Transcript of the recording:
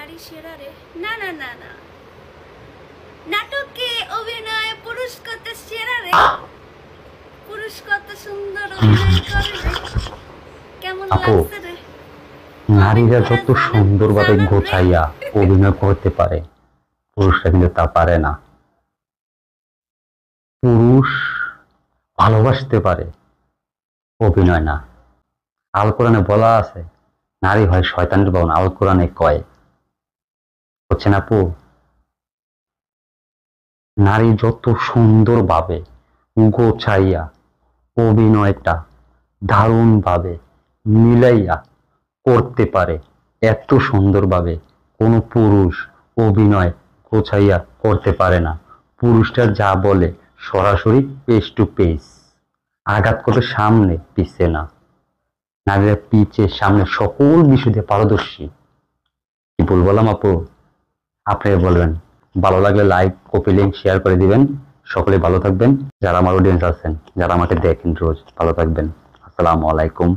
নারী সেরা রে। না না না না, নাটকে অভিনয় পুরুষ কত সেরা রে, পুরুষ কত সুন্দর অভিনয় করে রে। কেমন আপু, লাগছে রে? নারীরা যত সুন্দরভাবে গোছাইয়া অভিনয় করতে পারে পুরুষরা কিন্তু তা পারে না। পুরুষ ভালোবাসতে পারে, অভিনয় না। আল কোরআনে বলা আছে নারী হয় শয়তানের বাহন, আল কোরআনে কয়। হচ্ছেন আপু, নারী যত সুন্দরভাবে গোছাইয়া অভিনয়টা দারুণ ভাবে মিলাইয়া করতে পারে, এত সুন্দরভাবে কোনো পুরুষ অভিনয় গোছাইয়া করতে পারে না। পুরুষটা যা বলে সরাসরি পেস টু পেস, আঘাত করে সামনে পিছে না। নারীরা পিছে সামনে সকল বিষয়ে পারদর্শী। কি বললাম আপু? আপনি বলবেন। ভালো লাগলে লাইক, কপি, লিঙ্ক শেয়ার করে দিবেন। সকলে ভালো থাকবেন। যারা আমার অডিয়েন্স আছেন, যারা আমাকে দেখেন রোজ, ভালো থাকবেন। আসসালামু আলাইকুম।